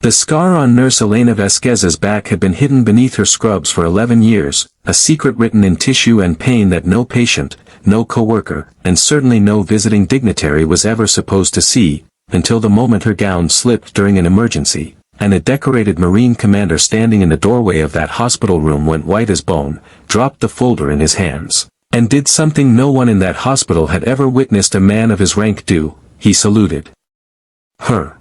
The scar on Nurse Elena Vasquez's back had been hidden beneath her scrubs for 11 years, a secret written in tissue and pain that no patient, no coworker, and certainly no visiting dignitary was ever supposed to see, until the moment her gown slipped during an emergency, and a decorated Marine commander standing in the doorway of that hospital room went white as bone, dropped the folder in his hands, and did something no one in that hospital had ever witnessed a man of his rank do. He saluted her.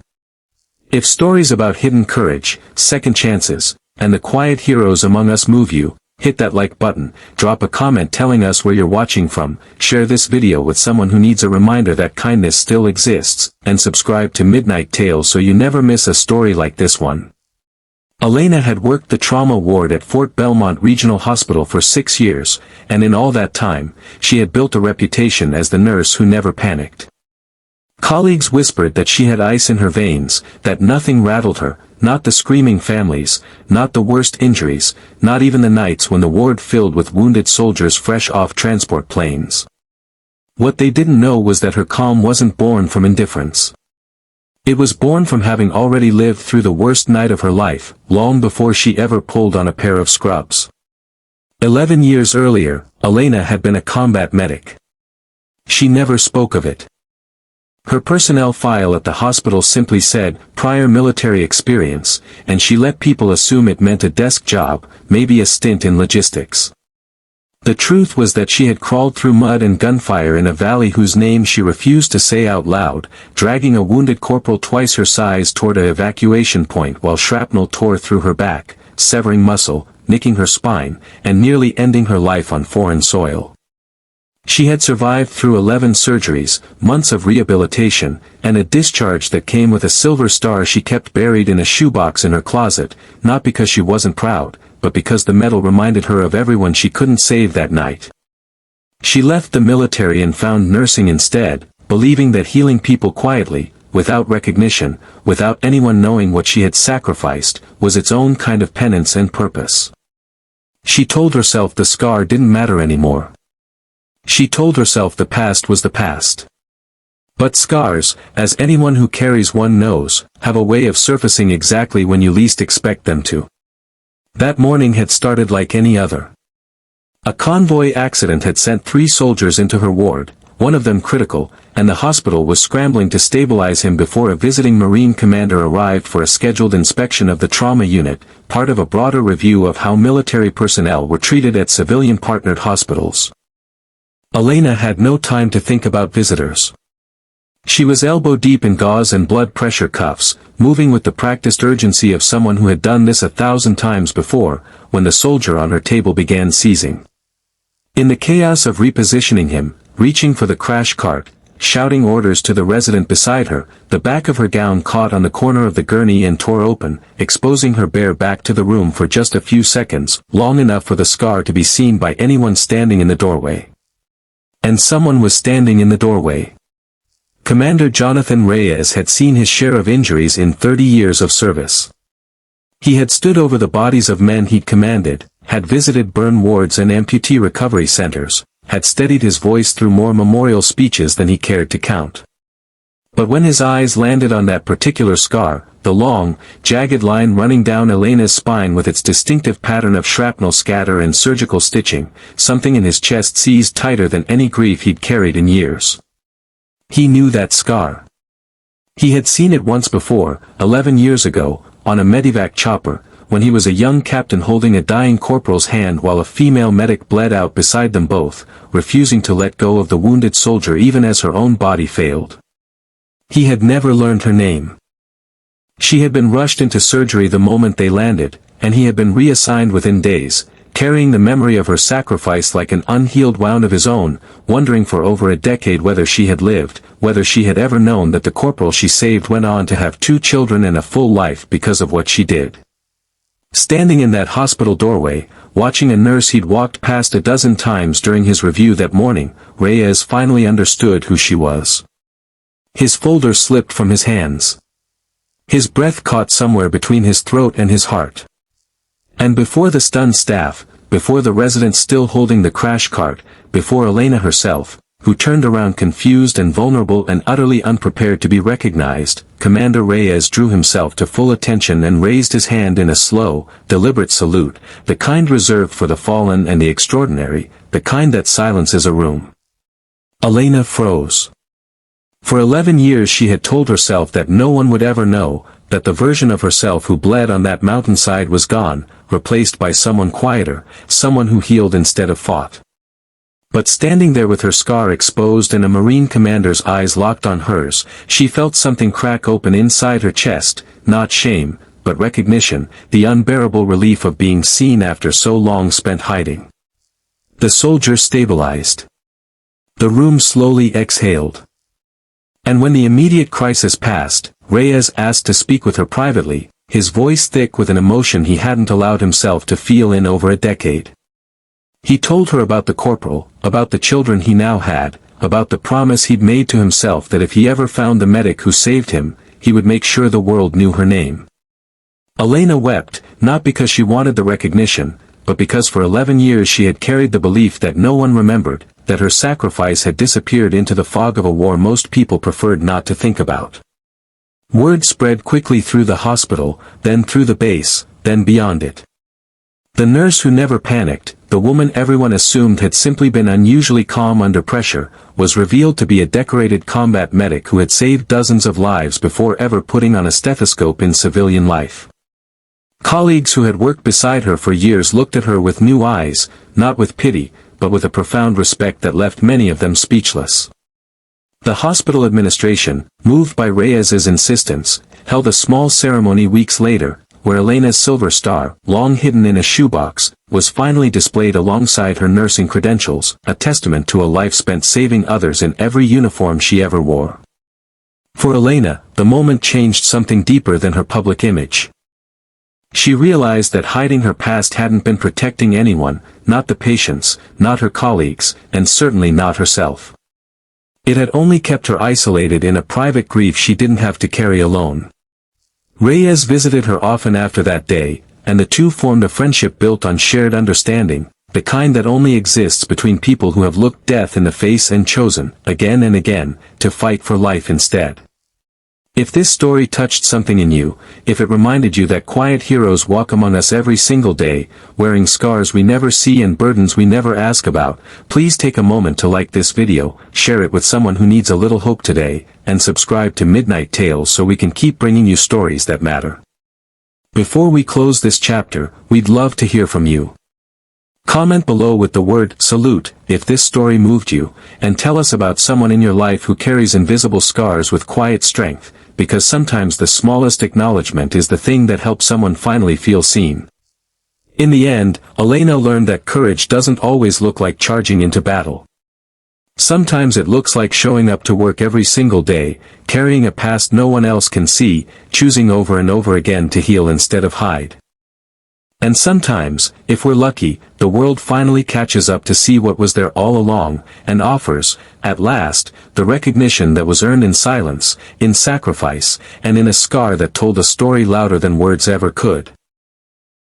If stories about hidden courage, second chances, and the quiet heroes among us move you, hit that like button, drop a comment telling us where you're watching from, share this video with someone who needs a reminder that kindness still exists, and subscribe to Midnight Tales so you never miss a story like this one. Elena had worked the trauma ward at Fort Belmont Regional Hospital for 6 years, and in all that time, she had built a reputation as the nurse who never panicked. Colleagues whispered that she had ice in her veins, that nothing rattled her, not the screaming families, not the worst injuries, not even the nights when the ward filled with wounded soldiers fresh off transport planes. What they didn't know was that her calm wasn't born from indifference. It was born from having already lived through the worst night of her life, long before she ever pulled on a pair of scrubs. 11 years earlier, Elena had been a combat medic. She never spoke of it. Her personnel file at the hospital simply said, prior military experience, and she let people assume it meant a desk job, maybe a stint in logistics. The truth was that she had crawled through mud and gunfire in a valley whose name she refused to say out loud, dragging a wounded corporal twice her size toward an evacuation point while shrapnel tore through her back, severing muscle, nicking her spine, and nearly ending her life on foreign soil. She had survived through 11 surgeries, months of rehabilitation, and a discharge that came with a silver star she kept buried in a shoebox in her closet, not because she wasn't proud, but because the medal reminded her of everyone she couldn't save that night. She left the military and found nursing instead, believing that healing people quietly, without recognition, without anyone knowing what she had sacrificed, was its own kind of penance and purpose. She told herself the scar didn't matter anymore. She told herself the past was the past. But scars, as anyone who carries one knows, have a way of surfacing exactly when you least expect them to. That morning had started like any other. A convoy accident had sent 3 soldiers into her ward, one of them critical, and the hospital was scrambling to stabilize him before a visiting Marine commander arrived for a scheduled inspection of the trauma unit, part of a broader review of how military personnel were treated at civilian-partnered hospitals. Elena had no time to think about visitors. She was elbow-deep in gauze and blood pressure cuffs, moving with the practiced urgency of someone who had done this 1,000 times before, when the soldier on her table began seizing. In the chaos of repositioning him, reaching for the crash cart, shouting orders to the resident beside her, the back of her gown caught on the corner of the gurney and tore open, exposing her bare back to the room for just a few seconds, long enough for the scar to be seen by anyone standing in the doorway. And someone was standing in the doorway. Commander Jonathan Reyes had seen his share of injuries in 30 years of service. He had stood over the bodies of men he'd commanded, had visited burn wards and amputee recovery centers, had steadied his voice through more memorial speeches than he cared to count. But when his eyes landed on that particular scar, the long, jagged line running down Elena's spine with its distinctive pattern of shrapnel scatter and surgical stitching, something in his chest seized tighter than any grief he'd carried in years. He knew that scar. He had seen it once before, 11 years ago, on a medevac chopper, when he was a young captain holding a dying corporal's hand while a female medic bled out beside them both, refusing to let go of the wounded soldier even as her own body failed. He had never learned her name. She had been rushed into surgery the moment they landed, and he had been reassigned within days, carrying the memory of her sacrifice like an unhealed wound of his own, wondering for over a decade whether she had lived, whether she had ever known that the corporal she saved went on to have 2 children and a full life because of what she did. Standing in that hospital doorway, watching a nurse he'd walked past a dozen times during his review that morning, Reyes finally understood who she was. His folder slipped from his hands. His breath caught somewhere between his throat and his heart. And before the stunned staff, before the residents still holding the crash cart, before Elena herself, who turned around confused and vulnerable and utterly unprepared to be recognized, Commander Reyes drew himself to full attention and raised his hand in a slow, deliberate salute, the kind reserved for the fallen and the extraordinary, the kind that silences a room. Elena froze. For 11 years she had told herself that no one would ever know, that the version of herself who bled on that mountainside was gone, replaced by someone quieter, someone who healed instead of fought. But standing there with her scar exposed and a Marine commander's eyes locked on hers, she felt something crack open inside her chest, not shame, but recognition, the unbearable relief of being seen after so long spent hiding. The soldier stabilized. The room slowly exhaled. And when the immediate crisis passed, Reyes asked to speak with her privately, his voice thick with an emotion he hadn't allowed himself to feel in over a decade. He told her about the corporal, about the children he now had, about the promise he'd made to himself that if he ever found the medic who saved him, he would make sure the world knew her name. Elena wept, not because she wanted the recognition, but because for 11 years she had carried the belief that no one remembered, that her sacrifice had disappeared into the fog of a war most people preferred not to think about. Word spread quickly through the hospital, then through the base, then beyond it. The nurse who never panicked, the woman everyone assumed had simply been unusually calm under pressure, was revealed to be a decorated combat medic who had saved dozens of lives before ever putting on a stethoscope in civilian life. Colleagues who had worked beside her for years looked at her with new eyes, not with pity, but with a profound respect that left many of them speechless. The hospital administration, moved by Reyes's insistence, held a small ceremony weeks later, where Elena's silver star, long hidden in a shoebox, was finally displayed alongside her nursing credentials, a testament to a life spent saving others in every uniform she ever wore. For Elena, the moment changed something deeper than her public image. She realized that hiding her past hadn't been protecting anyone, not the patients, not her colleagues, and certainly not herself. It had only kept her isolated in a private grief she didn't have to carry alone. Reyes visited her often after that day, and the two formed a friendship built on shared understanding, the kind that only exists between people who have looked death in the face and chosen, again and again, to fight for life instead. If this story touched something in you, if it reminded you that quiet heroes walk among us every single day, wearing scars we never see and burdens we never ask about, please take a moment to like this video, share it with someone who needs a little hope today, and subscribe to Midnight Tales so we can keep bringing you stories that matter. Before we close this chapter, we'd love to hear from you. Comment below with the word salute if this story moved you, and tell us about someone in your life who carries invisible scars with quiet strength, because sometimes the smallest acknowledgement is the thing that helps someone finally feel seen. In the end, Elena learned that courage doesn't always look like charging into battle. Sometimes it looks like showing up to work every single day, carrying a past no one else can see, choosing over and over again to heal instead of hide. And sometimes, if we're lucky, the world finally catches up to see what was there all along, and offers, at last, the recognition that was earned in silence, in sacrifice, and in a scar that told a story louder than words ever could.